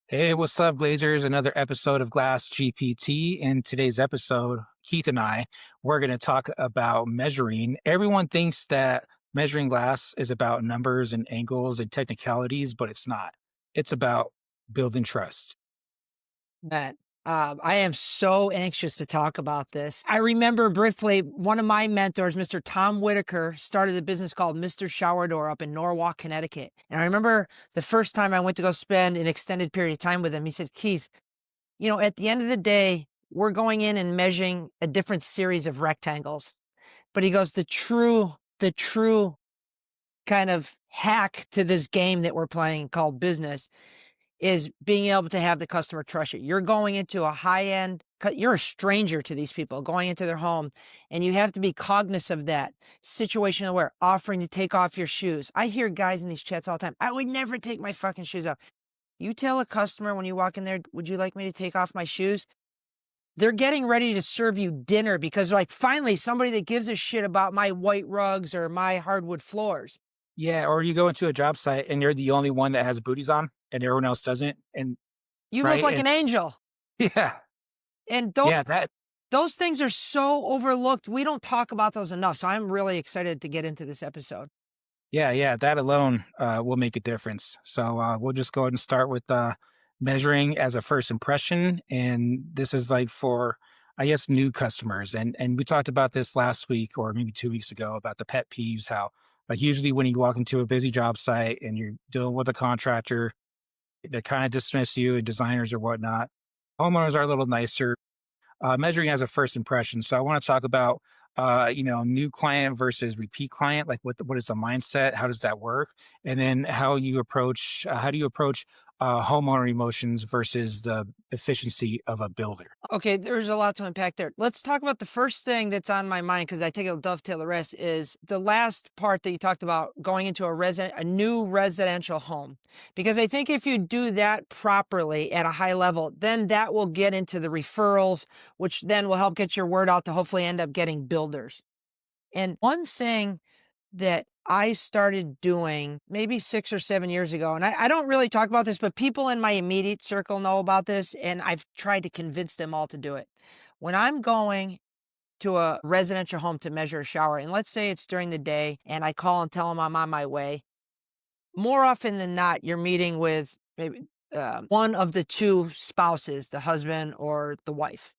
Hey, what's up, Glazers? Another episode of Glass GPT. In today's episode, Keith and we're going to talk about measuring. Everyone thinks that measuring glass is about numbers and angles and technicalities, but it's not. It's about building trust. That I am so anxious to talk about this. I remember briefly one of my mentors, Mr. Tom Whitaker, started a business called Mr. Shower Door up in Norwalk, Connecticut. And I remember the first time I went to go spend an extended period of time with him, he said, Keith, at the end of the day, we're going in and measuring a different series of rectangles. But he goes, the true kind of hack to this game that we're playing called business is being able to have the customer trust you. You're going into a high-end, you're a stranger to these people going into their home, and you have to be cognizant of that. Situational aware, offering to take off your shoes. I hear guys in these chats all the time, I would never take my fucking shoes off. You tell a customer when you walk in there, would you like me to take off my shoes? They're getting ready to serve you dinner because like, finally, somebody that gives a shit about my white rugs or my hardwood floors. Yeah, or you go into a job site and you're the only one that has booties on and everyone else doesn't. And You look right. like an angel. Yeah. And Yeah, that those things are so overlooked. We don't talk about those enough. So I'm really excited to get into this episode. Yeah, that alone will make a difference. So we'll just go ahead and start with measuring as a first impression. And this is like for, I guess, new customers. And we talked about this last week or maybe 2 weeks ago about the pet peeves, how like usually when you walk into a busy job site and you're dealing with a contractor, they kind of dismiss you and designers or whatnot. Homeowners are a little nicer. Measuring as a first impression. So I want to talk about, new client versus repeat client. Like what is the mindset? How does that work? And then how do you approach homeowner emotions versus the efficiency of a builder? Okay, there's a lot to unpack there. Let's talk about the first thing that's on my mind because I think it'll dovetail the rest is the last part that you talked about going into a new residential home. Because I think if you do that properly at a high level, then that will get into the referrals, which then will help get your word out to hopefully end up getting builders. And one thing that I started doing maybe 6 or 7 years ago, and I don't really talk about this, but people in my immediate circle know about this, and I've tried to convince them all to do it. When I'm going to a residential home to measure a shower, and let's say it's during the day, and I call and tell them I'm on my way, more often than not, you're meeting with maybe one of the two spouses, the husband or the wife.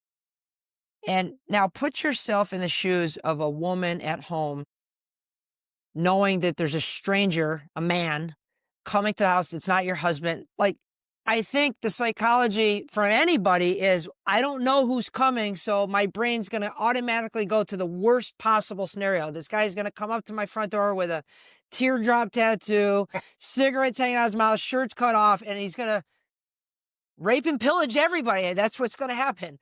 And now put yourself in the shoes of a woman at home knowing that there's a stranger, a man, coming to the house that's not your husband. Like, I think the psychology for anybody is, I don't know who's coming, so my brain's going to automatically go to the worst possible scenario. This guy's going to come up to my front door with a teardrop tattoo, cigarettes hanging out his mouth, shirt's cut off, and he's going to rape and pillage everybody. That's what's going to happen.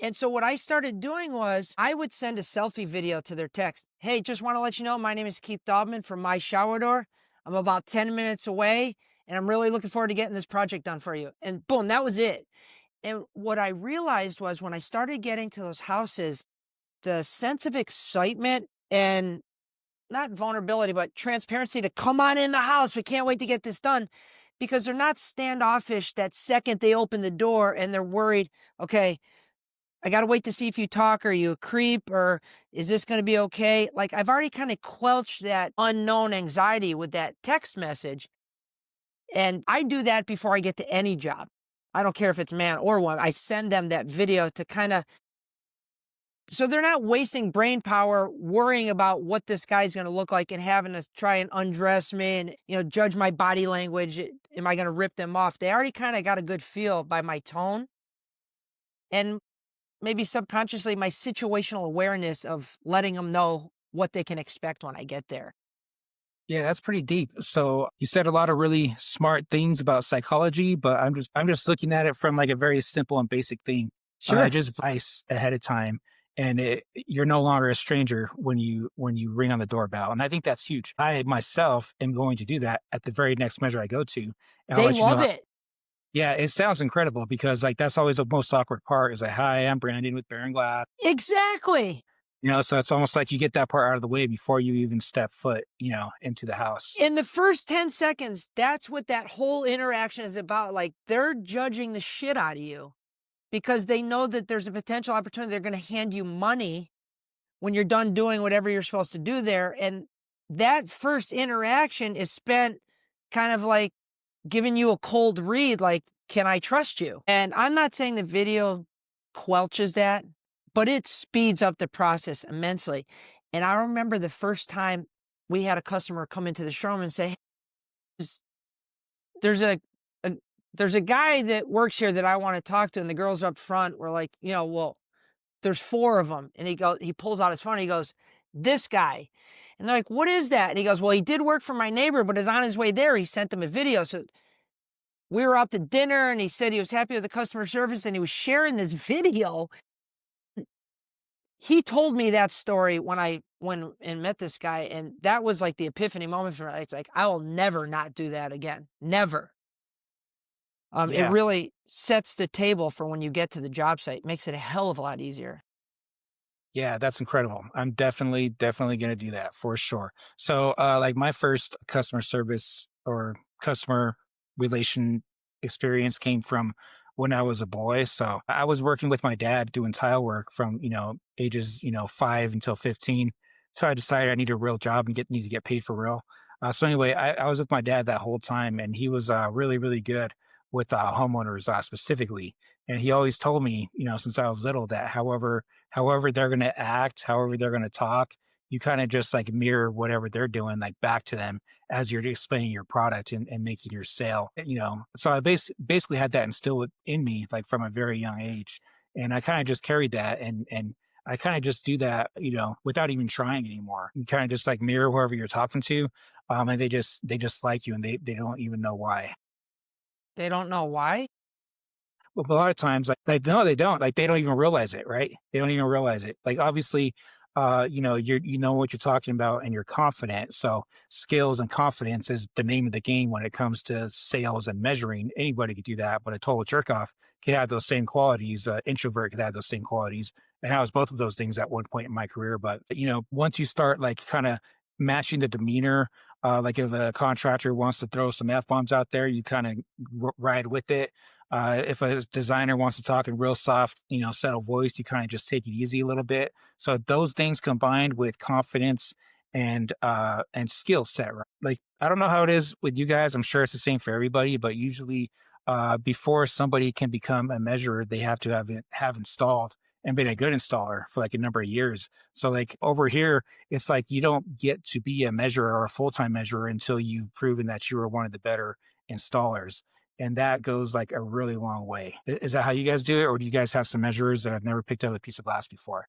And so what I started doing was I would send a selfie video to their text. Hey, just want to let you know, my name is Keith Dobman from My Shower Door. I'm about 10 minutes away, and I'm really looking forward to getting this project done for you. And boom, that was it. And what I realized was when I started getting to those houses, the sense of excitement and not vulnerability, but transparency to come on in the house. We can't wait to get this done because they're not standoffish that second they open the door and they're worried, okay, I got to wait to see if you talk. Are you a creep or is this going to be okay? Like I've already kind of quelched that unknown anxiety with that text message. And I do that before I get to any job. I don't care if it's man or woman. I send them that video to kind of, so they're not wasting brain power worrying about what this guy's going to look like and having to try and undress me and, judge my body language. Am I going to rip them off? They already kind of got a good feel by my tone. And maybe subconsciously my situational awareness of letting them know what they can expect when I get there. Yeah, that's pretty deep. So you said a lot of really smart things about psychology, but I'm just looking at it from like a very simple and basic thing. Sure. Just advice ahead of time, and you're no longer a stranger when you ring on the doorbell, and I think that's huge. I myself am going to do that at the very next measure I go to. And I'll They let you know love it. Yeah, it sounds incredible because like that's always the most awkward part is like, hi, I'm Brandon with Baron Glass. Exactly. So it's almost like you get that part out of the way before you even step foot, into the house. In the first 10 seconds, that's what that whole interaction is about. Like, they're judging the shit out of you because they know that there's a potential opportunity. They're going to hand you money when you're done doing whatever you're supposed to do there. And that first interaction is spent kind of like giving you a cold read, like, can I trust you? And I'm not saying the video quelches that, but it speeds up the process immensely. And I remember the first time we had a customer come into the showroom and say, "Hey, there's a there's a guy that works here that I want to talk to." And the girls up front were like, well, there's 4 of them. And he pulls out his phone and he goes, "This guy." And they're like, "What is that?" And he goes, "Well, he did work for my neighbor, but is on his way there. He sent him a video." So we were out to dinner and he said he was happy with the customer service and he was sharing this video. He told me that story when I went and met this guy. And that was like the epiphany moment for me. It's like, I will never not do that again. Never. It Yeah. really sets the table for when you get to the job site, makes it a hell of a lot easier. Yeah, that's incredible. I'm definitely going to do that for sure. So, like my first customer service or customer relation experience came from when I was a boy. So I was working with my dad doing tile work from, ages, 5 until 15. So I decided I need a real job and need to get paid for real. So anyway, I was with my dad that whole time and he was really, really good with homeowners specifically. And he always told me, since I was little that however they're going to act, however they're going to talk, you kind of just like mirror whatever they're doing, like back to them as you're explaining your product and making your sale, So I basically had that instilled in me, like from a very young age. And I kind of just carried that and I kind of just do that, without even trying anymore. You kind of just like mirror whoever you're talking to. And they just like you and they don't even know why. They don't know why. Well, a lot of times, like no, they don't. Like they don't even realize it, right? They don't even realize it. Like obviously, you know what you're talking about, and you're confident. So skills and confidence is the name of the game when it comes to sales and measuring. Anybody could do that, but a total jerk off could have those same qualities. Introvert could have those same qualities, and I was both of those things at one point in my career. But once you start like kind of matching the demeanor. Like if a contractor wants to throw some F bombs out there, you kind of ride with it. If a designer wants to talk in real soft, settle voice, you kind of just take it easy a little bit. So those things combined with confidence and skill set, right? Like I don't know how it is with you guys. I'm sure it's the same for everybody, but usually before somebody can become a measurer, they have to have installed and been a good installer for like a number of years. So like over here, it's like you don't get to be a measurer or a full-time measurer until you've proven that you are one of the better installers. And that goes like a really long way. Is that how you guys do it? Or do you guys have some measurers that have never picked up a piece of glass before?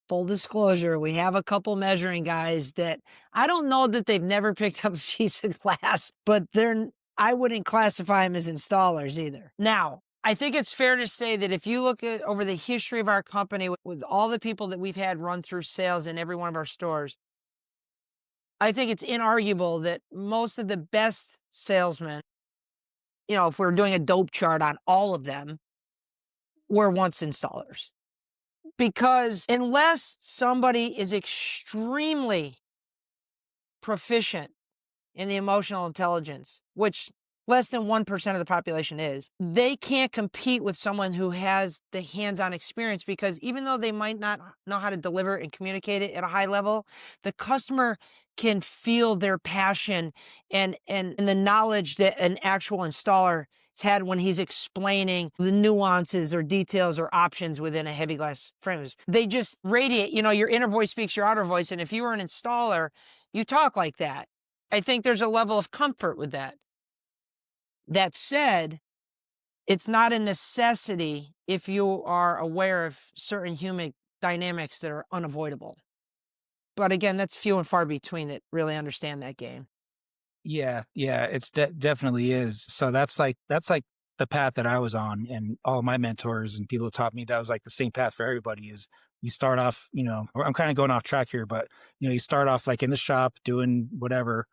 Full disclosure, we have a couple measuring guys that I don't know that they've never picked up a piece of glass, but I wouldn't classify them as installers either. Now, I think it's fair to say that if you look at over the history of our company with all the people that we've had run through sales in every one of our stores, I think it's inarguable that most of the best salesmen, if we're doing a dope chart on all of them, were once installers. Because unless somebody is extremely proficient in the emotional intelligence, which less than 1% of the population is, they can't compete with someone who has the hands-on experience because even though they might not know how to deliver and communicate it at a high level, the customer can feel their passion and the knowledge that an actual installer had when he's explaining the nuances or details or options within a heavy glass frame. They just radiate, your inner voice speaks your outer voice. And if you were an installer, you talk like that. I think there's a level of comfort with that. That said, it's not a necessity if you are aware of certain human dynamics that are unavoidable. But again, that's few and far between that really understand that game. Yeah, it's definitely is. So that's like the path that I was on, and all my mentors and people taught me that was like the same path for everybody. Is you start off, I'm kind of going off track here, but you start off like in the shop doing whatever.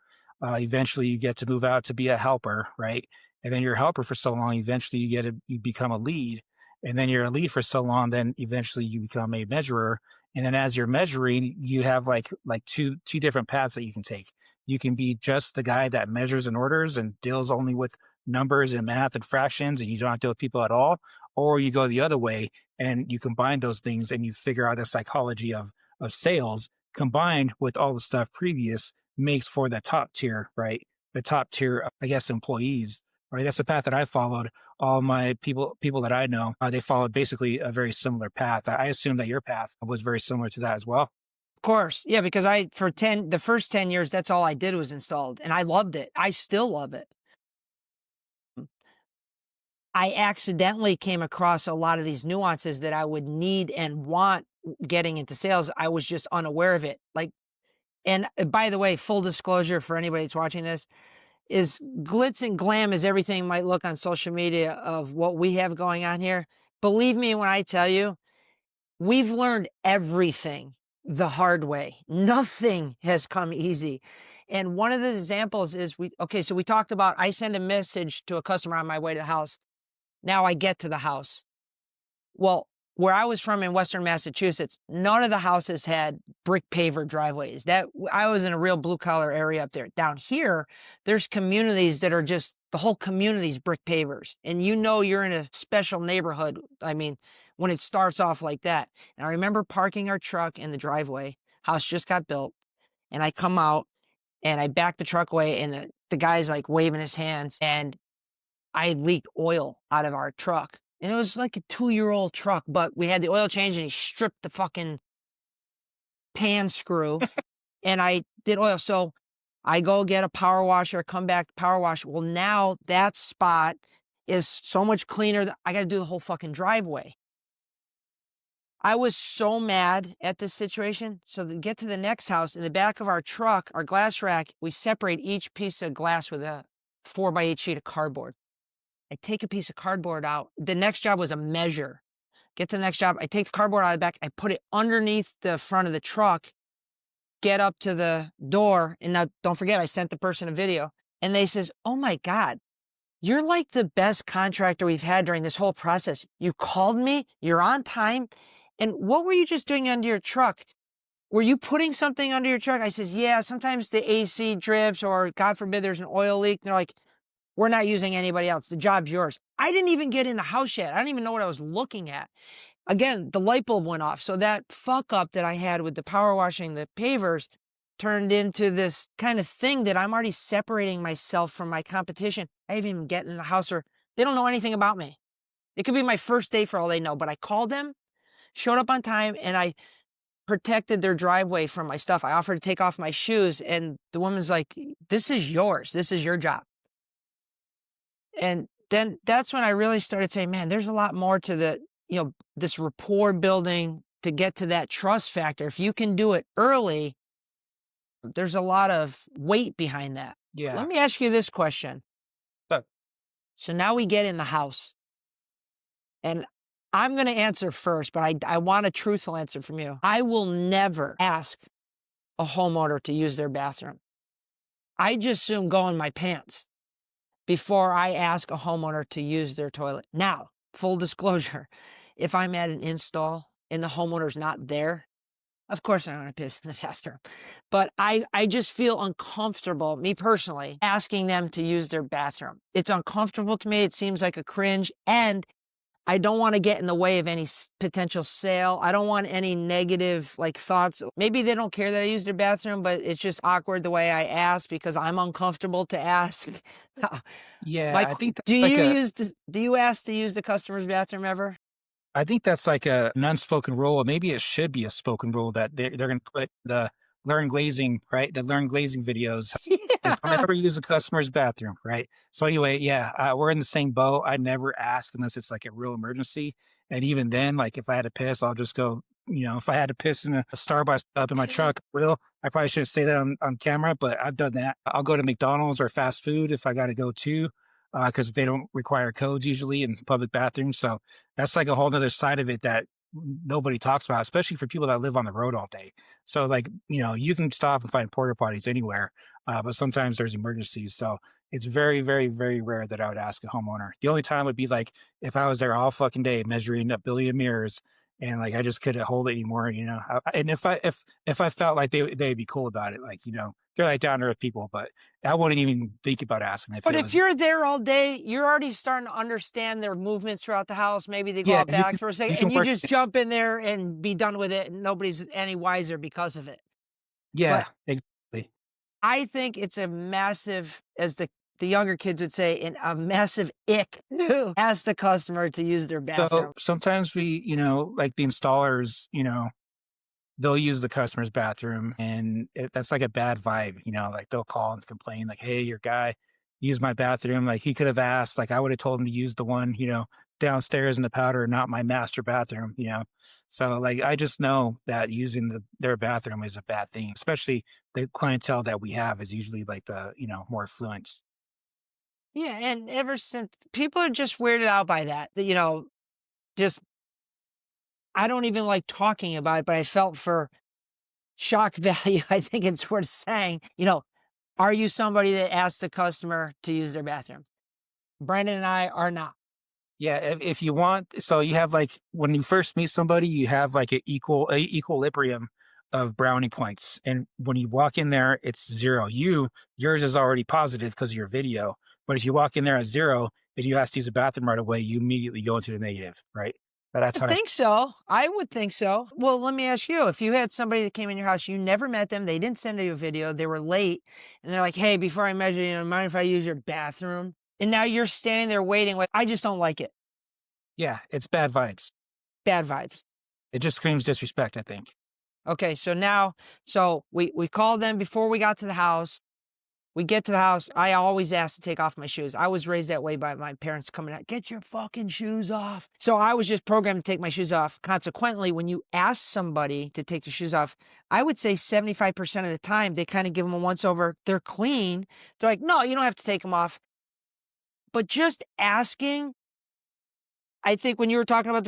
Eventually, you get to move out to be a helper, right? And then you're a helper for so long. Eventually, you become a lead, and then you're a lead for so long. Then eventually, you become a measurer, And then as you're measuring, you have like two different paths that you can take. You can be just the guy that measures and orders and deals only with numbers and math and fractions, and you don't have to deal with people at all. Or you go the other way and you combine those things and you figure out the psychology of sales combined with all the stuff previous makes for the top tier, right? The top tier, I guess, employees, right? That's the path that I followed. All my people that I know, they followed basically a very similar path. I assume that your path was very similar to that as well. Of course. Yeah, because the first 10 years, that's all I did was installed and I loved it. I still love it. I accidentally came across a lot of these nuances that I would need and want getting into sales. I was just unaware of it. Like, and by the way, full disclosure for anybody that's watching this is glitz and glam as everything might look on social media of what we have going on here. Believe me when I tell you, we've learned everything the hard way. Nothing has come easy. And one of the examples is so we talked about, I send a message to a customer on my way to the house. Now I get to the house. Well, where I was from in Western Massachusetts, none of the houses had brick paver driveways. I was in a real blue collar area up there. Down here, there's communities that are just the whole community's brick pavers. And you're in a special neighborhood. I mean, when it starts off like that. And I remember parking our truck in the driveway. House just got built. And I come out and I back the truck away and the guy's like waving his hands and I leaked oil out of our truck. And it was like a 2-year-old truck, but we had the oil change and he stripped the fucking pan screw and I did oil. So I go get a power washer, come back, power wash. Well, now that spot is so much cleaner. I got to do the whole fucking driveway. I was so mad at this situation. So to get to the next house, in the back of our truck, our glass rack, we separate each piece of glass with a 4x8 sheet of cardboard. I take a piece of cardboard out. The next job was a measure. Get to the next job. I take the cardboard out of the back. I put it underneath the front of the truck, get up to the door. And now don't forget, I sent the person a video and they says, "Oh my God, you're like the best contractor we've had during this whole process. You called me, you're on time. And what were you just doing under your truck? Were you putting something under your truck?" I says, "Yeah, sometimes the AC drips or God forbid there's an oil leak." And they're like, "We're not using anybody else. The job's yours." I didn't even get in the house yet. I don't even know what I was looking at. Again, the light bulb went off. So that fuck up that I had with the power washing the pavers turned into this kind of thing that I'm already separating myself from my competition. I haven't even get in the house or they don't know anything about me. It could be my first day for all they know, but I called them, showed up on time, and I protected their driveway from my stuff. I offered to take off my shoes and the woman's like, "This is yours. This is your job." And then that's when I really started saying, man, there's a lot more to this rapport building to get to that trust factor. If you can do it early, there's a lot of weight behind that. Yeah. Let me ask you this question. So, So now we get in the house and I'm going to answer first, but I want a truthful answer from you. I will never ask a homeowner to use their bathroom. I just soon go in my pants before I ask a homeowner to use their toilet. Now, full disclosure, if I'm at an install and the homeowner's not there, of course I want to piss in the bathroom. But I just feel uncomfortable, me personally, asking them to use their bathroom. It's uncomfortable to me. It seems like a cringe. And I don't want to get in the way of any potential sale. I don't want any negative thoughts. Maybe they don't care that I use their bathroom, but it's just awkward the way I ask because I'm uncomfortable to ask. yeah, Like, I think that's do like you a do you ask to use the customer's bathroom ever? I think that's like an unspoken rule, or maybe it should be a spoken rule that they're going to put the learn glazing, right? The learn glazing videos. Just don't Yeah. ever use a customer's bathroom, right? So anyway, yeah, we're in the same boat. I never ask unless it's like a real emergency, and even then, like if I had to piss, I'll just go. If I had to piss in a Starbucks up in my truck, I probably shouldn't say that on camera, but I've done that. I'll go to McDonald's or fast food if I got to go to, because they don't require codes usually in public bathrooms. So that's like a whole nother side of it that nobody talks about, especially for people that live on the road all day. So you can stop and find porta potties anywhere, but sometimes there's emergencies. So it's very, very, very rare that I would ask a homeowner. The only time would be like if I was there all fucking day measuring a billion mirrors and like I just couldn't hold it anymore. And if I felt like they'd be cool about it, like they're like down to earth people, but I wouldn't even think about asking if But it if was. you're there all day, you're already starting to understand their movements throughout the house. Maybe they go Yeah, out back for a second you and can you work. just jump in there and be done with it and nobody's any wiser because of it. Yeah, But exactly. I think it's a massive, as the younger kids would say, a massive ick to ask the customer to use their So bathroom. sometimes we, like the installers, they'll use the customer's bathroom, and that's like a bad vibe. Like they'll call and complain, like, "Hey, your guy used my bathroom. Like he could have asked. Like I would have told him to use the one, downstairs in the powder, not my master bathroom." So like I just know that using their bathroom is a bad thing, especially the clientele that we have is usually like the more affluent. Yeah, and ever since people are just weirded out by that, just I don't even like talking about it, but I felt for shock value, I think it's worth saying, are you somebody that asks the customer to use their bathroom? Brandon and I are not. Yeah, if you want, so you have like when you first meet somebody, you have like a equilibrium of brownie points, and when you walk in there, it's zero. Yours is already positive because of your video, but if you walk in there at zero and you ask to use a bathroom right away, you immediately go into the negative, right? But that's I how I. think so. I would think so. Well, let me ask you, if you had somebody that came in your house, you never met them, they didn't send you a video, they were late, and they're like, "Hey, before I measure, mind if I use your bathroom?" And now you're standing there waiting, like, I just don't like it. Yeah, it's bad vibes. Bad vibes. It just screams disrespect, I think. Okay, so now, we called them before we got to the house. We get to the house, I always ask to take off my shoes. I was raised that way by my parents coming out, "Get your fucking shoes off." So I was just programmed to take my shoes off. Consequently, when you ask somebody to take their shoes off, I would say 75% of the time, they kinda give them a once over. They're clean. They're like, "No, you don't have to take them off." But just asking, I think when you were talking about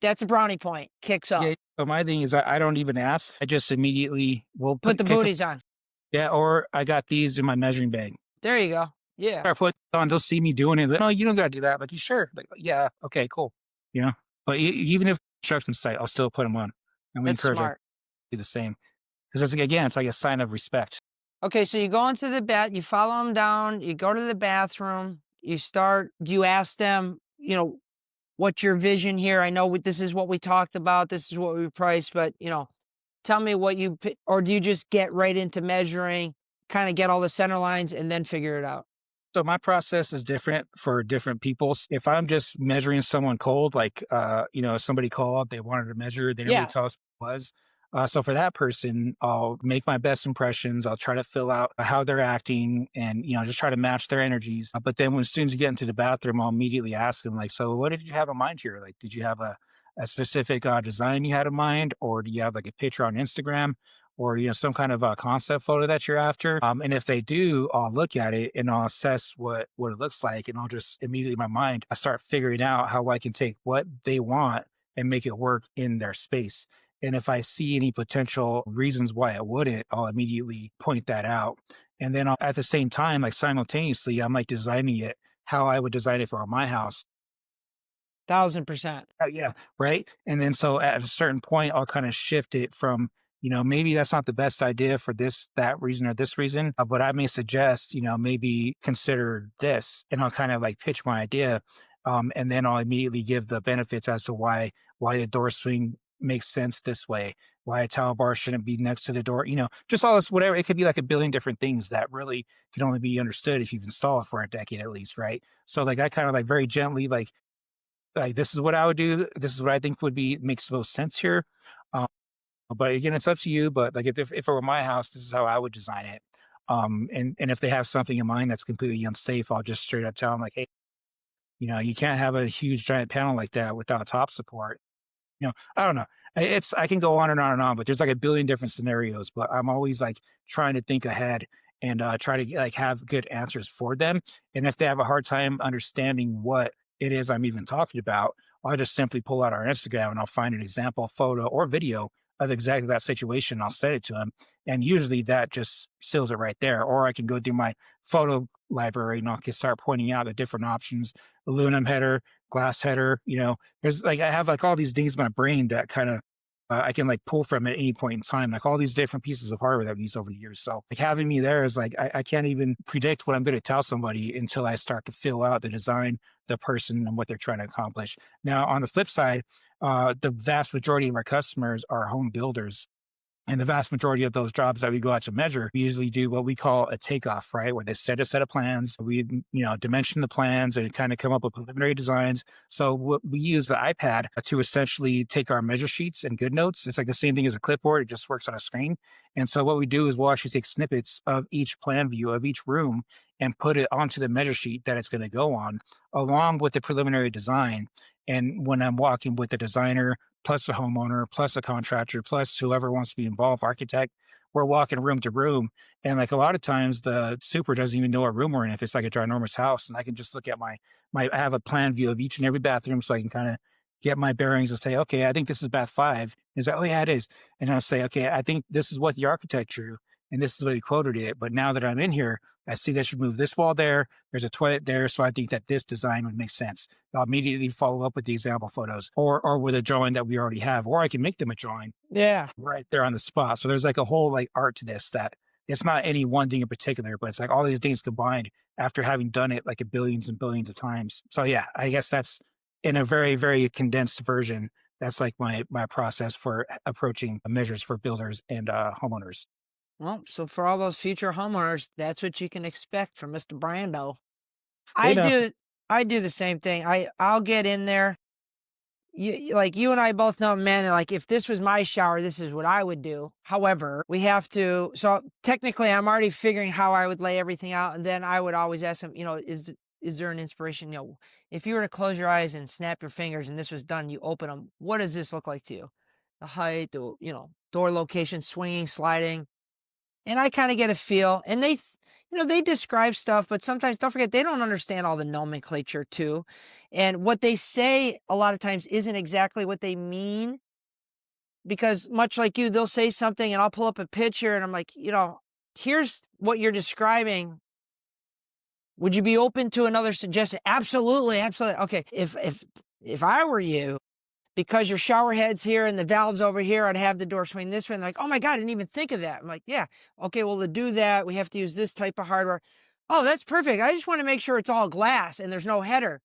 that's a brownie point, kicks up. Yeah. So my thing is, I don't even ask. I just immediately will Put the kick them. booties on. Yeah, or I got these in my measuring bag. There you go. Yeah, I put it on, they'll see me doing it. Like, "No, you don't gotta do that." Like, "You sure?" Like, "Yeah, okay, cool." You know? But even if instructions site, I'll still put them on, and we that's encourage our smart. do the same because it's like, again, it's like a sign of respect. Okay, so you go into the you follow them down, you go to the bathroom, do you ask them, what's your vision here? I know this is what we talked about, this is what we priced, but, tell me what or do you just get right into measuring, kind of get all the center lines and then figure it out? So my process is different for different people. If I'm just measuring someone cold, like somebody called, they wanted to measure, they didn't really Yeah, tell us what it was. So for that person, I'll make my best impressions. I'll try to fill out how they're acting, and just try to match their energies. But then, when as soon as you get into the bathroom, I'll immediately ask them, like, "So, what did you have in mind here? Like, did you have a specific design you had in mind, or do you have like a picture on Instagram?" Or some kind of a concept photo that you're after. And if they do, I'll look at it and I'll assess what it looks like, and I'll just immediately in my mind I start figuring out how I can take what they want and make it work in their space. And if I see any potential reasons why it wouldn't, I'll immediately point that out. And then at the same time, like simultaneously, I'm like designing it how I would design it for my house. 1000%. Yeah, right? And then so at a certain point, I'll kinda shift it from, maybe that's not the best idea for this, that reason, or this reason, but I may suggest, maybe consider this, and I'll kind of like pitch my idea, and then I'll immediately give the benefits as to why the door swing makes sense this way, why a towel bar shouldn't be next to the door, just all this, whatever. It could be like a billion different things that really can only be understood if you've installed it for a decade at least, right? So like I kind of like very gently like this is what I would do. This is what I think would be makes most sense here. Um, but again, it's up to you. But like if it were my house, this is how I would design it. And if they have something in mind that's completely unsafe, I'll just straight up tell them like, hey, you can't have a huge giant panel like that without top support. I don't know. I can go on and on and on, but there's like a billion different scenarios. But I'm always like trying to think ahead and try to like have good answers for them. And if they have a hard time understanding what it is I'm even talking about, I'll just simply pull out our Instagram and I'll find an example photo or video of exactly that situation. I'll send it to them. And usually that just seals it right there. Or I can go through my photo library and I can start pointing out the different options, aluminum header, glass header, there's like, I have like all these things in my brain that kind of, I can like pull from at any point in time, like all these different pieces of hardware that I've used over the years. So like having me there is like, I can't even predict what I'm going to tell somebody until I start to fill out the design, the person and what they're trying to accomplish. Now, on the flip side, the vast majority of our customers are home builders. And the vast majority of those jobs that we go out to measure, we usually do what we call a takeoff, right? Where they set a set of plans, we, dimension the plans and kind of come up with preliminary designs. So we use the iPad to essentially take our measure sheets and good notes. It's like the same thing as a clipboard. It just works on a screen. And so what we do is we'll actually take snippets of each plan view of each room and put it onto the measure sheet that it's going to go on, along with the preliminary design. And when I'm walking with the designer, plus a homeowner, plus a contractor, plus whoever wants to be involved, architect, we're walking room to room. And like a lot of times the super doesn't even know what room we're in if it's like a ginormous house. And I can just look at I have a plan view of each and every bathroom so I can kind of get my bearings and say, okay, I think this is bath 5. Is that, oh yeah, it is. And I'll say, okay, I think this is what the architect drew and this is what he quoted it. But now that I'm in here, I see they should move this wall there. There's a toilet there. So I think that this design would make sense. I'll immediately follow up with the example photos or with a drawing that we already have, or I can make them a drawing Yeah. right there on the spot. So there's like a whole like art to this that it's not any one thing in particular, but it's like all these things combined after having done it like a billions and billions of times. So yeah, I guess that's in a very, very condensed version. That's like my process for approaching measures for builders and homeowners. Well, so for all those future homeowners, that's what you can expect from Mr. Brando. They I know. do I do the same thing. I'll get in there. Like you and I both know, man, like if this was my shower, this is what I would do. However, we have to, so technically I'm already figuring how I would lay everything out. And then I would always ask them, is there an inspiration? If you were to close your eyes and snap your fingers and this was done, you open them, what does this look like to you? The height, door location, swinging, sliding. And I kind of get a feel, and they describe stuff, but sometimes don't forget, they don't understand all the nomenclature too. And what they say a lot of times isn't exactly what they mean, because much like you, they'll say something and I'll pull up a picture and I'm like, here's what you're describing. Would you be open to another suggestion? Absolutely. Absolutely. Okay. If I were you, because your shower head's here and the valve's over here, I'd have the door swing this way. And they're like, oh my God, I didn't even think of that. I'm like, yeah, okay, well, to do that, we have to use this type of hardware. Oh, that's perfect. I just want to make sure it's all glass and there's no header.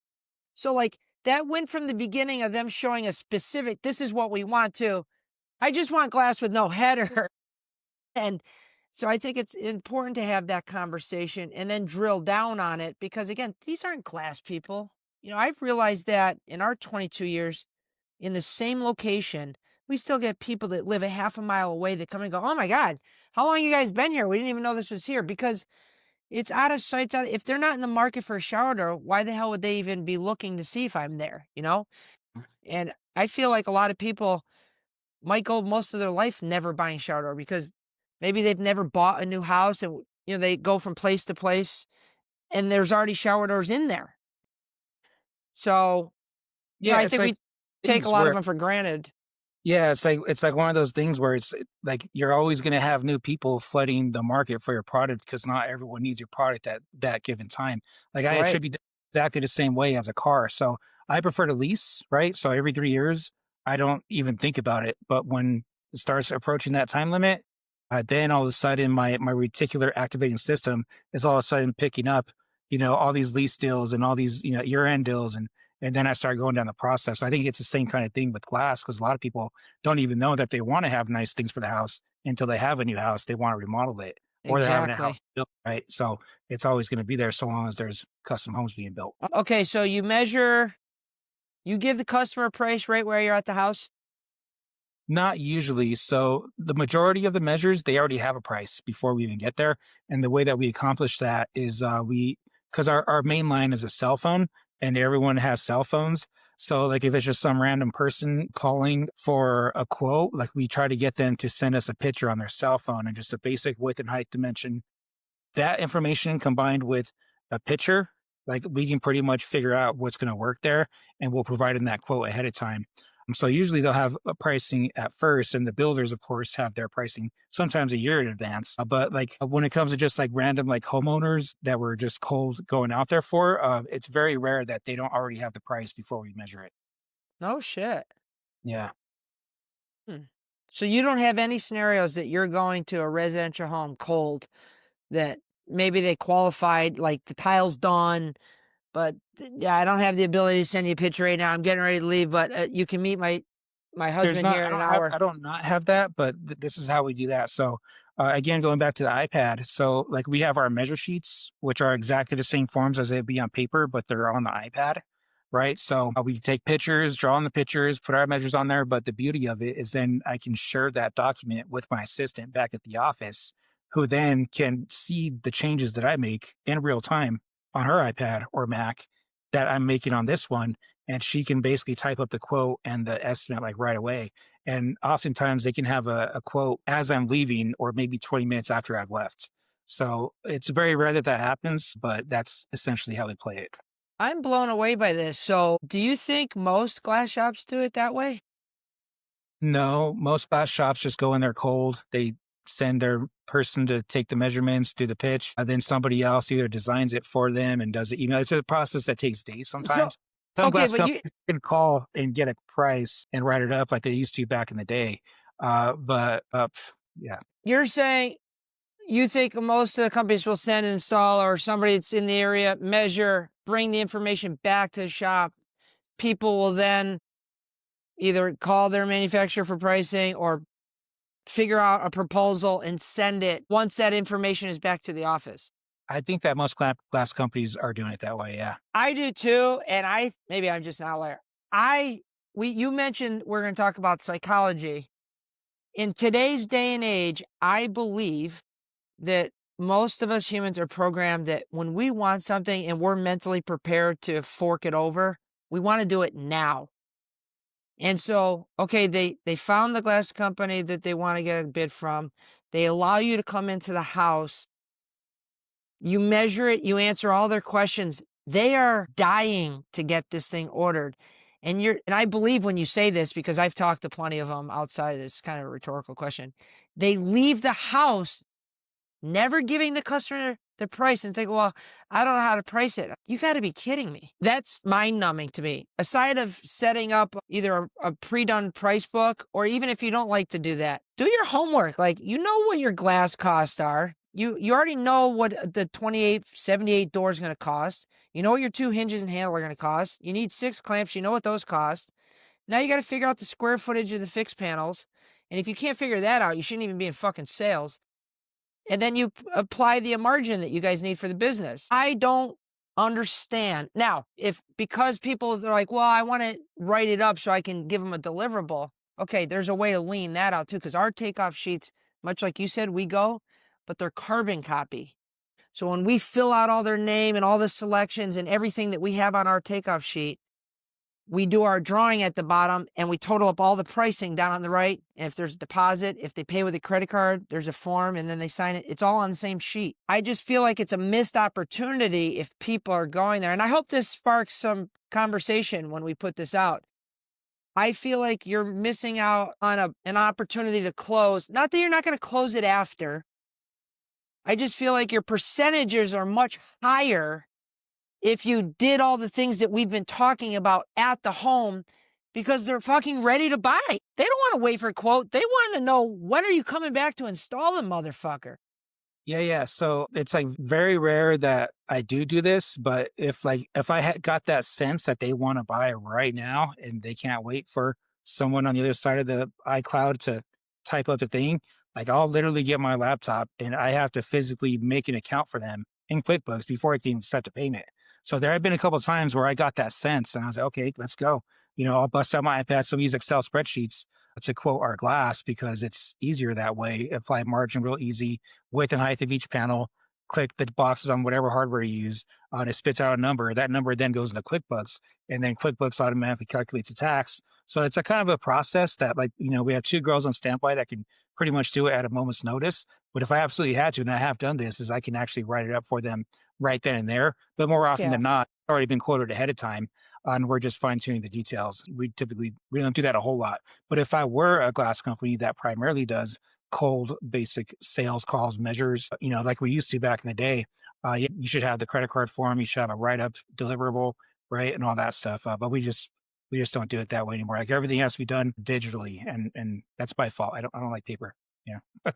So like that went from the beginning of them showing a specific, this is what we want to, I just want glass with no header. And so I think it's important to have that conversation and then drill down on it, because again, these aren't glass people. I've realized that in our 22 years, in the same location, we still get people that live a half a mile away that come and go, oh my God, how long you guys been here? We didn't even know this was here, because it's out of sight. If they're not in the market for a shower door, why the hell would they even be looking to see if I'm there, And I feel like a lot of people might go most of their life never buying shower door because maybe they've never bought a new house and, they go from place to place and there's already shower doors in there. So, Yeah, I it's think like we take a things lot of where them for granted. yeah, it's like one of those things where it's like you're always going to have new people flooding the market for your product because not everyone needs your product at that given time. Like I Right. attribute exactly the same way as a car. So I prefer to lease, right? So every 3 years, I don't even think about it. But when it starts approaching that time limit, then all of a sudden my reticular activating system is all of a sudden picking up, all these lease deals and all these, year end deals and then I start going down the process. I think it's the same kind of thing with glass because a lot of people don't even know that they want to have nice things for the house until they have a new house. They want to remodel it or they're having a house Exactly. built, right? So it's always going to be there so long as there's custom homes being built. Okay, so you give the customer a price right where you're at the house? Not usually. So the majority of the measures, they already have a price before we even get there. And the way that we accomplish that is because our main line is a cell phone and everyone has cell phones. So like if it's just some random person calling for a quote, like we try to get them to send us a picture on their cell phone and just a basic width and height dimension. That information combined with a picture, like we can pretty much figure out what's going to work there and we'll provide them that quote ahead of time. So usually they'll have a pricing at first, and the builders, of course, have their pricing sometimes a year in advance. But like when it comes to just like random like homeowners that we're just cold going out there for, it's very rare that they don't already have the price before we measure it. No shit. Yeah. Hmm. So you don't have any scenarios that you're going to a residential home cold that maybe they qualified, like the tile's done, but yeah, I don't have the ability to send you a picture right now. I'm getting ready to leave, but you can meet my There's husband not here in an hour. I don't not have that, but this is how we do that. So, again, going back to the iPad, so, like, we have our measure sheets, which are exactly the same forms as they'd be on paper, but they're on the iPad, right? So, we take pictures, draw on the pictures, put our measures on there, but the beauty of it is then I can share that document with my assistant back at the office, who then can see the changes that I make in real time on her iPad or Mac that I'm making on this one, and she can basically type up the quote and the estimate like right away. And oftentimes they can have a quote as I'm leaving or maybe 20 minutes after I've left. So it's very rare that that happens, but that's essentially how they play it. I'm blown away by this. So do you think most glass shops do it that way? No, most glass shops just go in there cold. They send their person to take the measurements, do the pitch, and then somebody else either designs it for them and does it. It's a process that takes days So sometimes. Some okay, glass but you companies can call and get a price and write it up like they used to back in the day. Yeah, you're saying you think most of the companies will send an installer or somebody that's in the area, measure, bring the information back to the shop. People will then either call their manufacturer for pricing or figure out a proposal and send it once that information is back to the office. I think that most glass companies are doing it that way. Yeah. I do too, and maybe I'm just an outlier. I we you mentioned we're going to talk about psychology. In today's day and age, I believe that most of us humans are programmed that when we want something and we're mentally prepared to fork it over, we want to do it now. And so, okay, they found the glass company that they want to get a bid from. They allow you to come into the house. You measure it, you answer all their questions. They are dying to get this thing ordered. And I believe when you say this because I've talked to plenty of them outside, it's kind of a rhetorical question. They leave the house never giving the customer the price and think, well, I don't know how to price it. You got to be kidding me. That's mind numbing to me. Aside of setting up either a pre-done price book, or even if you don't like to do that, do your homework. Like, you know what your glass costs are. You already know what the 2878 door is going to cost. You know what your 2 hinges and handle are going to cost. You need 6 clamps. You know what those cost. Now you got to figure out the square footage of the fixed panels. And if you can't figure that out, you shouldn't even be in fucking sales. And then you apply the margin that you guys need for the business. I don't understand. Now, if because people are like, well, I want to write it up so I can give them a deliverable. Okay, there's a way to lean that out too, because our takeoff sheets, much like you said, we go, but they're carbon copy. So when we fill out all their name and all the selections and everything that we have on our takeoff sheet, we do our drawing at the bottom and we total up all the pricing down on the right. And if there's a deposit, if they pay with a credit card, there's a form and then they sign it. It's all on the same sheet. I just feel like it's a missed opportunity if people are going there. And I hope this sparks some conversation when we put this out. I feel like you're missing out on an opportunity to close. Not that you're not going to close it after. I just feel like your percentages are much higher if you did all the things that we've been talking about at the home, because they're fucking ready to buy. They don't want to wait for a quote. They want to know, when are you coming back to install the motherfucker? Yeah, yeah. So it's like very rare that I do this, but if I had got that sense that they want to buy right now and they can't wait for someone on the other side of the iCloud to type up the thing, like I'll literally get my laptop and I have to physically make an account for them in QuickBooks before I can even set the payment. So there have been a couple of times where I got that sense and I was like, okay, let's go. I'll bust out my iPad. So we use Excel spreadsheets to quote our glass because it's easier that way. Apply margin real easy, width and height of each panel, click the boxes on whatever hardware you use, and it spits out a number. That number then goes into QuickBooks, and then QuickBooks automatically calculates the tax. So it's a kind of a process that, like, we have 2 girls on standby that can pretty much do it at a moment's notice. But if I absolutely had to, and I have done this, is I can actually write it up for them right then and there. But more often Yeah. than not, it's already been quoted ahead of time. and we're just fine tuning the details. We don't do that a whole lot. But if I were a glass company that primarily does cold basic sales calls, measures, like we used to back in the day, you should have the credit card form, you should have a write up deliverable, right, and all that stuff. But we just don't do it that way anymore. Like everything has to be done digitally, and that's by fault. I don't like paper. Yeah.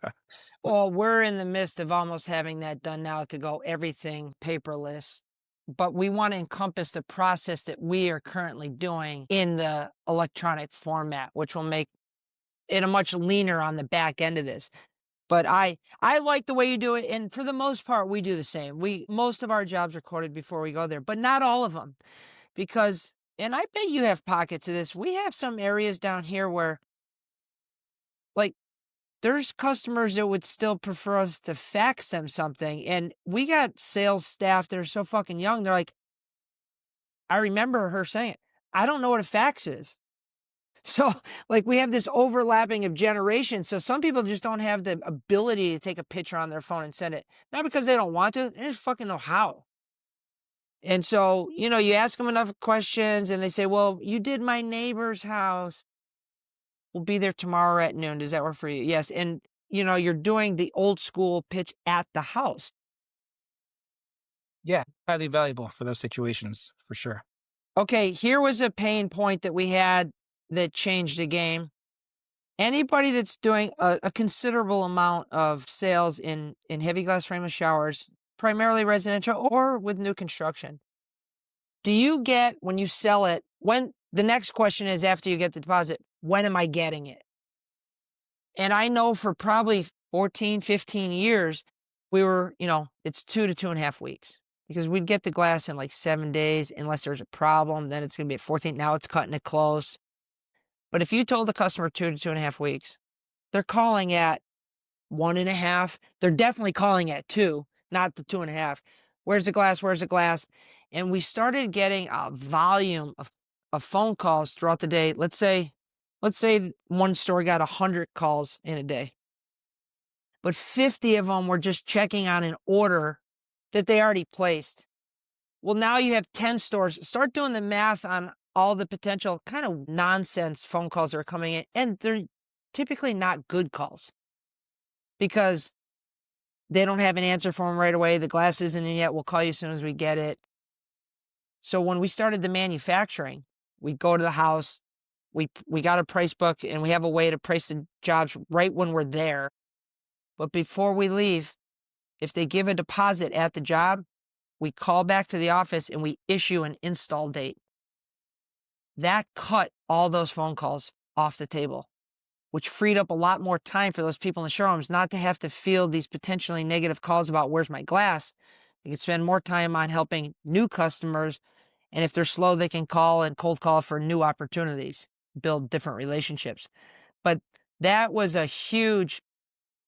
Well, we're in the midst of almost having that done now to go everything paperless, but we want to encompass the process that we are currently doing in the electronic format, which will make it a much leaner on the back end of this. But I like the way you do it, and for the most part, we do the same. Most of our jobs are quoted before we go there, but not all of them, because and I bet you have pockets of this. We have some areas down here where, like, there's customers that would still prefer us to fax them something, and we got sales staff that are so fucking young. They're like, I remember her saying it, "I don't know what a fax is." So, like, we have this overlapping of generations, so some people just don't have the ability to take a picture on their phone and send it. Not because they don't want to, they just fucking know how. And so, you ask them enough questions and they say, "Well, you did my neighbor's house. We'll be there tomorrow at noon. Does that work for you?" Yes, and, you're doing the old school pitch at the house. Yeah, highly valuable for those situations for sure. Okay, here was a pain point that we had that changed the game. Anybody that's doing a considerable amount of sales in heavy glass frameless showers, primarily residential or with new construction, do you get when you sell it, when the next question is after you get the deposit, when am I getting it? And I know for probably 14, 15 years, we were, it's 2 to 2.5 weeks because we'd get the glass in like 7 days, unless there's a problem, then it's going to be at 14. Now it's cutting it close. But if you told the customer 2 to 2.5 weeks, they're calling at 1.5. They're definitely calling at 2, not the 2.5. Where's the glass? Where's the glass? And we started getting a volume of phone calls throughout the day. Let's say one store got 100 calls in a day, but 50 of them were just checking on an order that they already placed. Well, now you have 10 stores. Start doing the math on all the potential kind of nonsense phone calls that are coming in, and they're typically not good calls because they don't have an answer for them right away. The glass isn't in yet. We'll call you as soon as we get it. So when we started the manufacturing, we go to the house, we got a price book, and we have a way to price the jobs right when we're there. But before we leave, if they give a deposit at the job, we call back to the office and we issue an install date. That cut all those phone calls off the table, which freed up a lot more time for those people in the showrooms not to have to field these potentially negative calls about where's my glass. They can spend more time on helping new customers. And if they're slow, they can call and cold call for new opportunities, build different relationships. But that was a huge,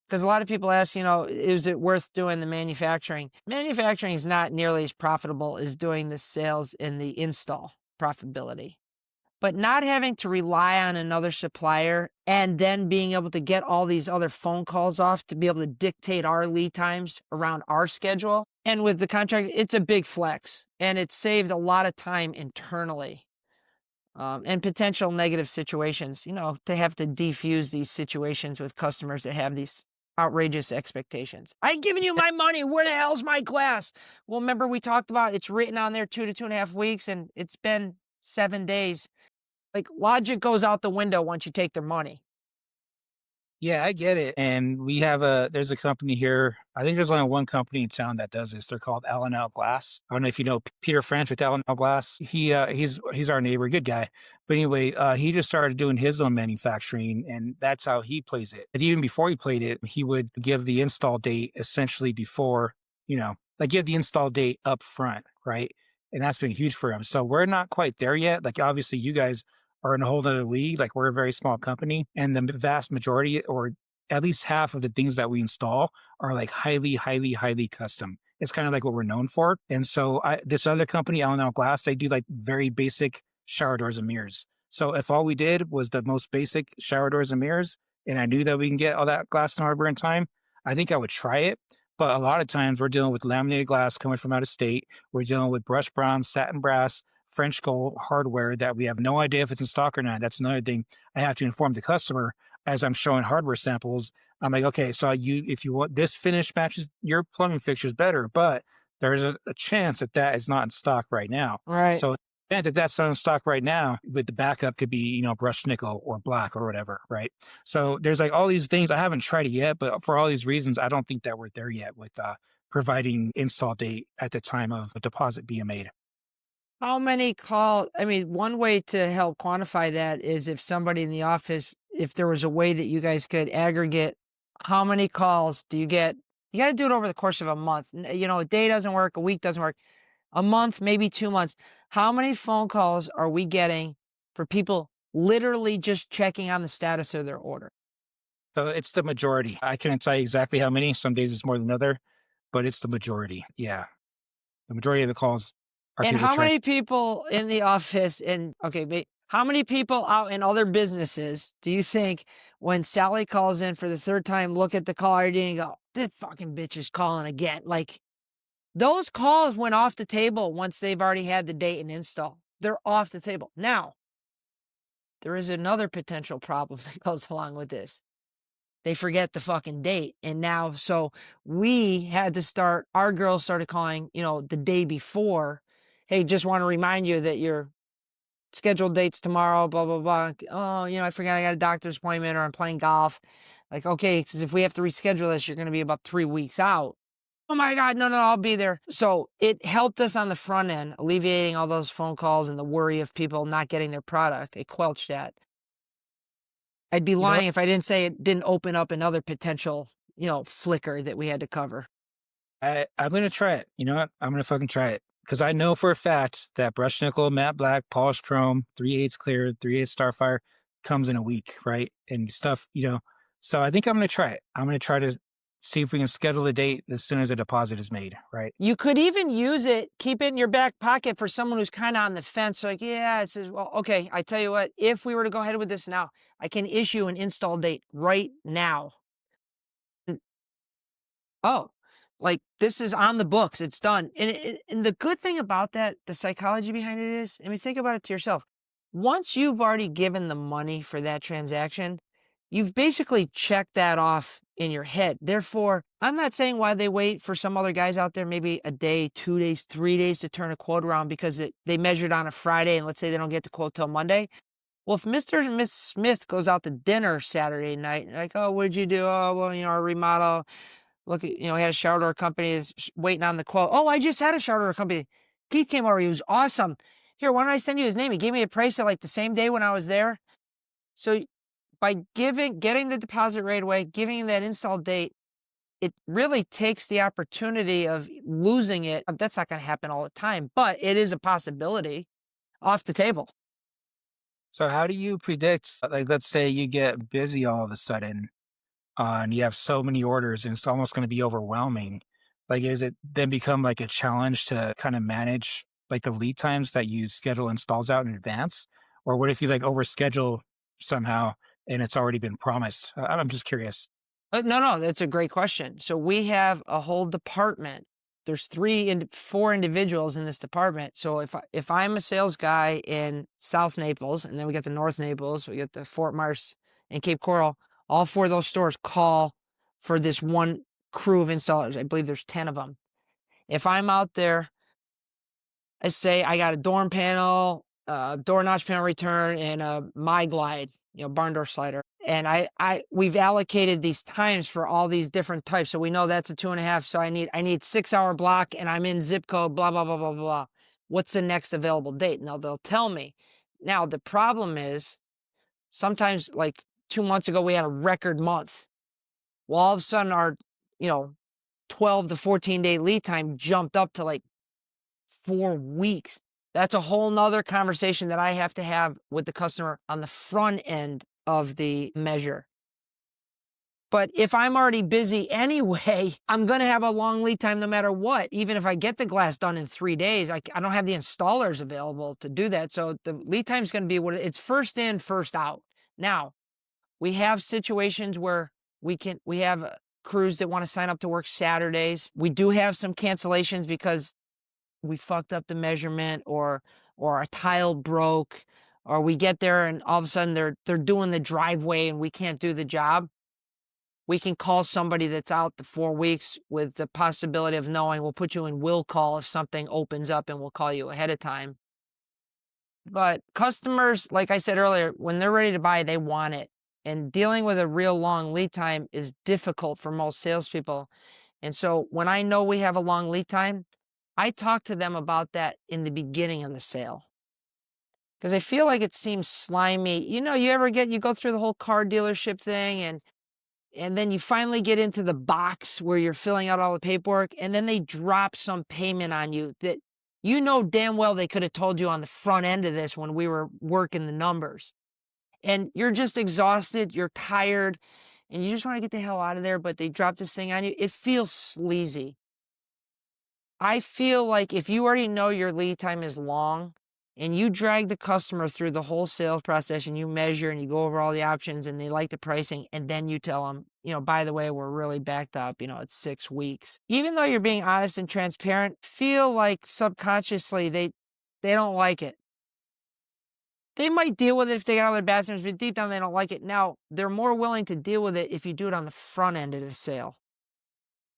because a lot of people ask, is it worth doing the manufacturing? Manufacturing is not nearly as profitable as doing the sales and the install profitability. But not having to rely on another supplier and then being able to get all these other phone calls off to be able to dictate our lead times around our schedule. And with the contract, it's a big flex, and it saved a lot of time internally, and potential negative situations, to have to defuse these situations with customers that have these outrageous expectations. "I'm giving you my money. Where the hell's my glass?" Well, remember we talked about it's written on there 2 to 2.5 weeks, and it's been 7 days. Like, logic goes out the window once you take their money. Yeah, I get it. And there's a company here. I think there's only one company in town that does this. They're called L&L Glass. I don't know if you know Peter French with L&L Glass. He's our neighbor, good guy. But anyway, he just started doing his own manufacturing, and that's how he plays it. But even before he played it, he would give the install date essentially before, like give the install date up front, right? And that's been huge for him. So we're not quite there yet. Like obviously you guys are in a whole other league. Like we're a very small company, and the vast majority, or at least half of the things that we install are like highly, highly, highly custom. It's kind of like what we're known for. And so this other company, L&L Glass, they do like very basic shower doors and mirrors. So if all we did was the most basic shower doors and mirrors, and I knew that we can get all that glass and hardware in time, I think I would try it. But a lot of times we're dealing with laminated glass coming from out of state. We're dealing with brushed bronze, satin brass, French gold hardware that we have no idea if it's in stock or not. That's another thing I have to inform the customer as I'm showing hardware samples. I'm like, okay, so if you want this finish matches your plumbing fixtures better, but there's a chance that that is not in stock right now. Right. So and that that's not in stock right now, but the backup could be, brushed nickel or black or whatever, right? So there's like all these things. I haven't tried it yet, but for all these reasons, I don't think that we're there yet with providing install date at the time of a deposit being made. How many call I mean, one way to help quantify that is if somebody in the office, if there was a way that you guys could aggregate how many calls do you get? You gotta do it over the course of a month. A day doesn't work, a week doesn't work. A month, maybe 2 months. How many phone calls are we getting for people literally just checking on the status of their order? So it's the majority. I can't tell you exactly how many. Some days it's more than other, but it's the majority. Yeah, the majority of the calls are And people how trying. many people in the office and okay, how many people out in other businesses do you think when Sally calls in for the third time, look at the caller ID and go, this fucking bitch is calling again? Like those calls went off the table once they've already had the date and install. They're off the table. Now, there is another potential problem that goes along with this. They forget the fucking date. And now, so we had to start, our girls started calling, the day before. Hey, just want to remind you that your scheduled dates tomorrow, blah, blah, blah. Oh, I forgot I got a doctor's appointment or I'm playing golf. Like, okay, because if we have to reschedule this, you're going to be about 3 weeks out. Oh my God, no, I'll be there. So it helped us on the front end, alleviating all those phone calls and the worry of people not getting their product. It quelched that. I'd be You know what? lying if I didn't say it didn't open up another potential, flicker that we had to cover. I'm gonna try it. You know what? I'm gonna fucking try it because I know for a fact that brushed nickel, matte black, polished chrome, 3/8 clear, 3/8 starfire comes in a week, right? And stuff, So I think I'm gonna try it. I'm gonna try to see if we can schedule a date as soon as a deposit is made, right? You could even use it, keep it in your back pocket for someone who's kind of on the fence. Like, yeah, it says, well, okay, I tell you what, if we were to go ahead with this now, I can issue an install date right now. Oh, like this is on the books. It's done. And the good thing about that, the psychology behind it is, I mean, think about it to yourself. Once you've already given the money for that transaction, you've basically checked that off in your head. Therefore, I'm not saying why they wait for some other guys out there, maybe a day, 2 days, 3 days to turn a quote around because they measured on a Friday and let's say they don't get the quote till Monday. Well, if Mr. and Miss Smith goes out to dinner Saturday night, like, oh, what'd you do? Oh, well, our remodel. Look at, he had a shower door company that's waiting on the quote. Oh, I just had a shower door company. Keith came over. He was awesome. Here, why don't I send you his name? He gave me a price at like the same day when I was there. So by getting the deposit right away, giving him that install date, it really takes the opportunity of losing it. That's not going to happen all the time, but it is a possibility off the table. So how do you predict, like, let's say you get busy all of a sudden, and you have so many orders and it's almost going to be overwhelming. Like, is it then become like a challenge to kind of manage like the lead times that you schedule installs out in advance? Or what if you like overschedule somehow and it's already been promised? I'm just curious. No, that's a great question. So we have a whole department. There's 4 individuals in this department. So if I'm a sales guy in South Naples, and then we got the North Naples, we got the Fort Myers and Cape Coral, all 4 of those stores call for this one crew of installers. I believe there's 10 of them. If I'm out there, I say I got a dorm panel, door notch panel return, and a My Glide, barn door slider. And we've allocated these times for all these different types. So we know that's a 2.5. So I need 6-hour block and I'm in zip code, blah, blah, blah, blah, blah. What's the next available date? Now they'll tell me. Now the problem is sometimes like 2 months ago, we had a record month. Well, all of a sudden our, you know, 12 to 14 day lead time jumped up to like 4 weeks. That's a whole nother conversation that I have to have with the customer on the front end of the measure. But if I'm already busy anyway, I'm going to have a long lead time no matter what. Even if I get the glass done in 3 days, I don't have the installers available to do that. So the lead time is going to be it's first in, first out. Now, we have situations where we have crews that want to sign up to work Saturdays. We do have some cancellations because we fucked up the measurement or or a tile broke, or we get there and all of a sudden they're doing the driveway and we can't do the job, we can call somebody that's out the 4 weeks with the possibility of knowing we'll put you in will call if something opens up, and we'll call you ahead of time. But customers, like I said earlier, when they're ready to buy, they want it. And dealing with a real long lead time is difficult for most salespeople. And so when I know we have a long lead time, I talk to them about that in the beginning of the sale. Because I feel like it seems slimy. You go through the whole car dealership thing, and then you finally get into the box where you're filling out all the paperwork, and then they drop some payment on you that you know damn well they could have told you on the front end of this when we were working the numbers. And you're just exhausted, you're tired, and you just want to get the hell out of there, but they drop this thing on you. It feels sleazy. I feel like if you already know your lead time is long and you drag the customer through the whole sales process and you measure and you go over all the options and they like the pricing, and then you tell them, by the way, we're really backed up, it's 6 weeks. Even though you're being honest and transparent, feel like subconsciously they don't like it. They might deal with it if they got other bathrooms, but deep down they don't like it. Now, they're more willing to deal with it if you do it on the front end of the sale.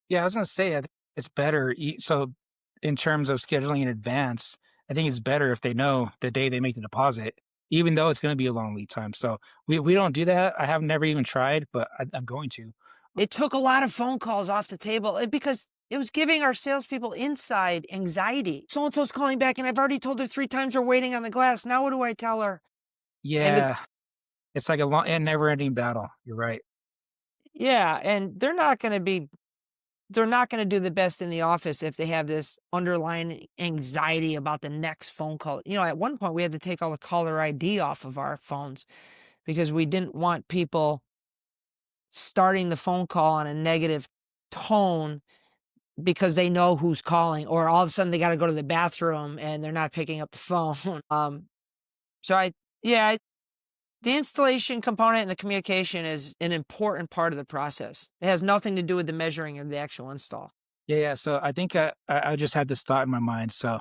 Yeah, I was gonna say, I think it's better. So, in terms of scheduling in advance, I think it's better if they know the day they make the deposit, even though it's going to be a long lead time. So we don't do that. I have never even tried, but I'm going to. It took a lot of phone calls off the table because it was giving our salespeople inside anxiety. So and so's calling back, and I've already told her 3 times we're waiting on the glass. Now what do I tell her? And Yeah, it's like a long and never-ending battle. You're right. yeah, and they're not going to do the best in the office if they have this underlying anxiety about the next phone call. At one point we had to take all the caller ID off of our phones because we didn't want people starting the phone call on a negative tone because they know who's calling, or all of a sudden they got to go to the bathroom and they're not picking up the phone. So yeah, the installation component and the communication is an important part of the process. It has nothing to do with the measuring of the actual install. Yeah, yeah. So I think I just had this thought in my mind. So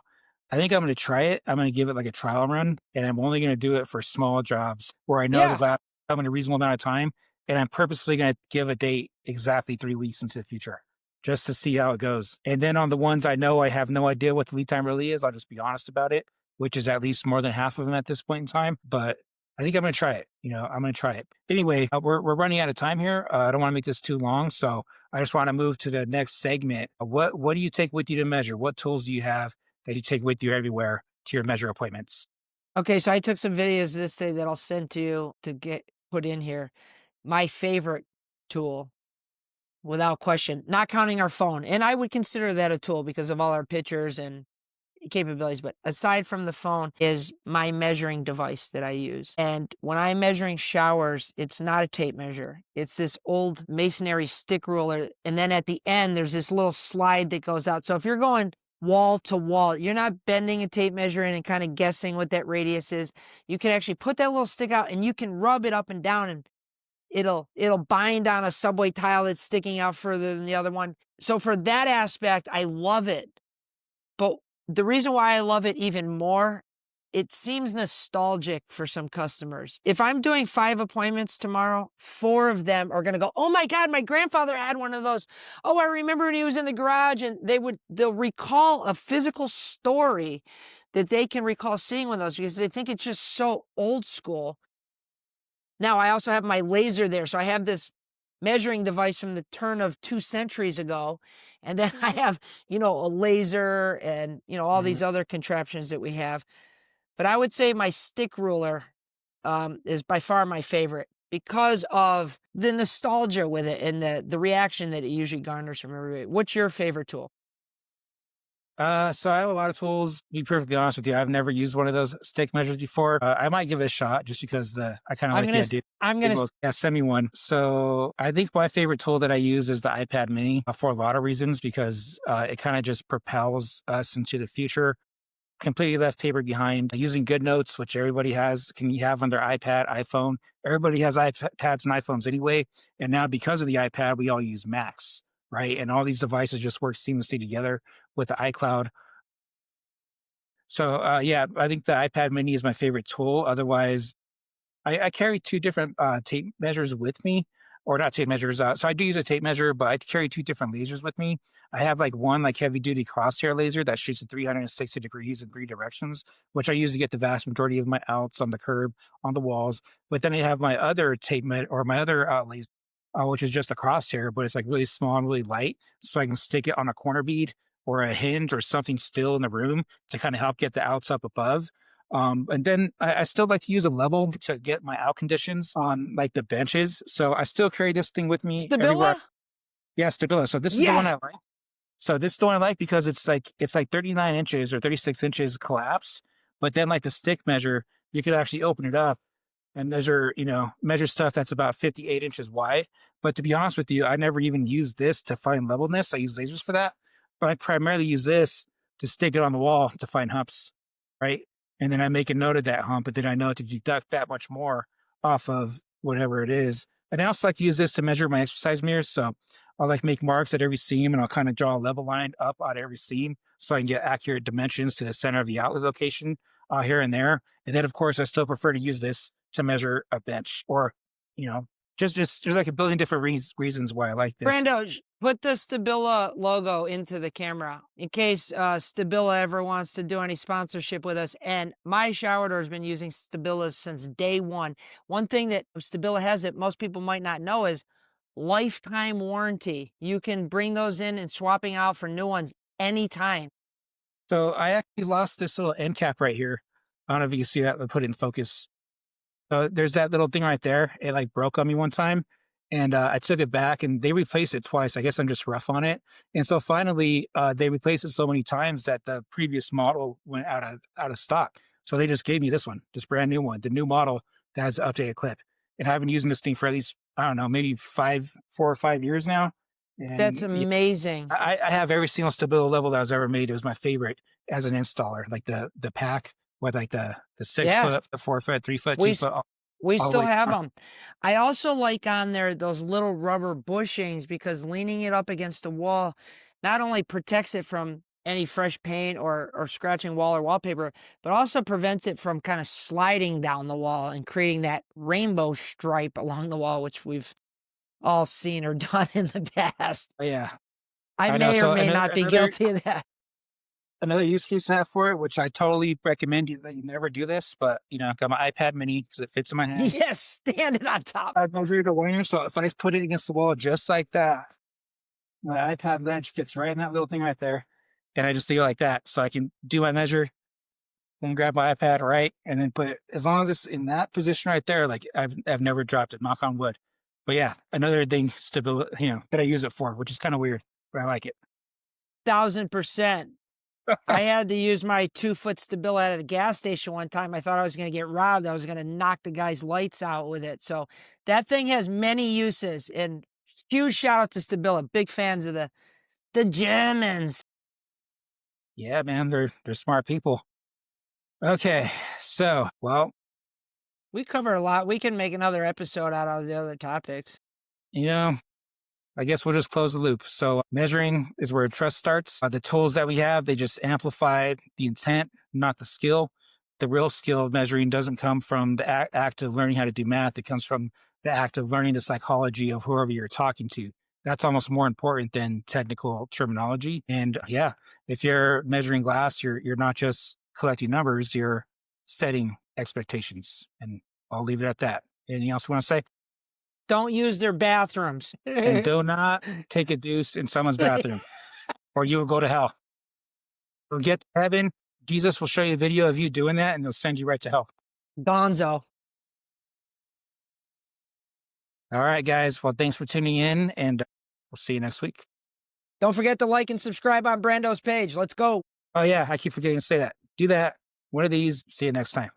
I think I'm going to try it. I'm going to give it like a trial run, and I'm only going to do it for small jobs where I know the Yeah. glass come in a reasonable amount of time, and I'm purposely going to give a date exactly 3 weeks into the future just to see how it goes. And then on the ones I know I have no idea what the lead time really is, I'll just be honest about it, which is at least more than half of them at this point in time. But I think I'm going to try it. I'm going to try it. Anyway, we're running out of time here. I don't want to make this too long, so I just want to move to the next segment. What do you take with you to measure? What tools do you have that you take with you everywhere to your measure appointments? Okay, so I took some videos this day that I'll send to you to get put in here. My favorite tool, without question, not counting our phone. And I would consider that a tool because of all our pictures and capabilities. But aside from the phone is my measuring device that I use. And when I'm measuring showers, it's not a tape measure. It's this old masonry stick ruler. And then at the end, there's this little slide that goes out. So if you're going wall to wall, you're not bending a tape measure in and kind of guessing what that radius is. You can actually put that little stick out and you can rub it up and down, and it'll bind on a subway tile that's sticking out further than the other one. So for that aspect, I love it. But the reason why I love it even more, it seems nostalgic for some customers. If I'm doing 5 appointments tomorrow, 4 of them are going to go, "Oh my God, my grandfather had one of those. Oh, I remember when he was in the garage." And they'll recall a physical story that they can recall seeing one of those because they think it's just so old school. Now, I also have my laser there. So I have this measuring device from the turn of 2 centuries ago. And then I have, a laser and, all Mhm. these other contraptions that we have. But I would say my stick ruler is by far my favorite because of the nostalgia with it and the reaction that it usually garners from everybody. What's your favorite tool? So I have a lot of tools. To be perfectly honest with you, I've never used one of those stick measures before. I might give it a shot just because I kind of I'm like the gonna, idea. I'm It gonna, was, yeah, send me one. So I think my favorite tool that I use is the iPad Mini for a lot of reasons because it kind of just propels us into the future. Completely left paper behind. Using GoodNotes, which everybody has, can you have on their iPad, iPhone? Everybody has iPads and iPhones anyway. And now because of the iPad, we all use Macs, right? And all these devices just work seamlessly together with the iCloud. So yeah, I think the iPad Mini is my favorite tool. Otherwise, I carry two different tape measures with me, or not tape measures. So I do use a tape measure, but I carry two different lasers with me. I have like one like heavy duty crosshair laser that shoots at 360 degrees in three directions, which I use to get the vast majority of my outs on the curb, on the walls. But then I have my other or my other laser, which is just a crosshair, but it's like really small and really light, so I can stick it on a corner bead or a hinge or something still in the room to kind of help get the outs up above. And then I still like to use a level to get my out conditions on like the benches. So I still carry this thing with me everywhere. Stabila? Yeah, Stabila. So this is the one Yes. I like. So this is the one I like because it's like 39 inches or 36 inches collapsed. But then like the stick measure, you could actually open it up and measure stuff that's about 58 inches wide. But to be honest with you, I never even use this to find levelness. I use lasers for that. But I primarily use this to stick it on the wall to find humps, right? And then I make a note of that hump, but then I know to deduct that much more off of whatever it is. And I also like to use this to measure my exercise mirrors. So I'll like make marks at every seam and I'll kind of draw a level line up on every seam so I can get accurate dimensions to the center of the outlet location here and there. And then of course I still prefer to use this to measure a bench or, you know, just there's like a billion different reasons why I like this. Brando, put the Stabila logo into the camera in case Stabila ever wants to do any sponsorship with us. And my shower door has been using Stabila since day one. One thing that Stabila has that most people might not know is lifetime warranty. You can bring those in and swapping out for new ones anytime. So I actually lost this little end cap right here. I don't know if you can see that, but put it in focus. So there's that little thing right there. It like broke on me one time and I took it back and they replaced it twice. I guess I'm just rough on it. And so finally they replaced it so many times that the previous model went out of stock. So they just gave me this one, this brand new one, the new model that has the updated clip. And I've been using this thing for at least, I don't know, maybe 4 or 5 years now. That's And yeah, amazing. I have every single stability level that was ever made. It was my favorite as an installer, like the pack with like the 6 foot, the 4 foot, 3 foot, We 2 foot, We all the still way have down. them. I also like on there those little rubber bushings because leaning it up against the wall not only protects it from any fresh paint or scratching wall or wallpaper, but also prevents it from kind of sliding down the wall and creating that rainbow stripe along the wall, which we've all seen or done in the past. Oh, yeah, I I know. may or So may not be guilty of that. another use case I have for it, which I totally recommend that you never do this, but I got my iPad Mini because it fits in my hand. Yes, stand it on top. I measure the liner, so if I put it against the wall just like that, my iPad ledge fits right in that little thing right there, and I just do it like that, so I can do my measure, then grab my iPad right, and then put it. As long as it's in that position right there, like I've never dropped it. Knock on wood. But yeah, another thing, stability, that I use it for, which is kind of weird, but I like it. 1000%. I had to use my 2-foot Stabila at a gas station one time. I thought I was going to get robbed. I was going to knock the guy's lights out with it. So that thing has many uses. And huge shout out to Stabila. Big fans of the Germans. Yeah, man, they're smart people. Okay, so well, We cover a lot. We can make another episode out of the other topics. you know, I guess we'll just close the loop. So measuring is where trust starts. The tools that we have, they just amplify the intent, not the skill. The real skill of measuring doesn't come from the act of learning how to do math. It comes from the act of learning the psychology of whoever you're talking to. That's almost more important than technical terminology. And yeah, if you're measuring glass, you're not just collecting numbers, you're setting expectations. And I'll leave it at that. Anything else you want to say? Don't use their bathrooms. And do not take a deuce in someone's bathroom or you will go to hell. You'll get to heaven. Jesus will show you a video of you doing that and they'll send you right to hell. Gonzo. All right, guys. Well, thanks for tuning in and we'll see you next week. Don't forget to like and subscribe on Brando's page. Let's go. Oh, yeah. I keep forgetting to say that. Do that. One of these. See you next time.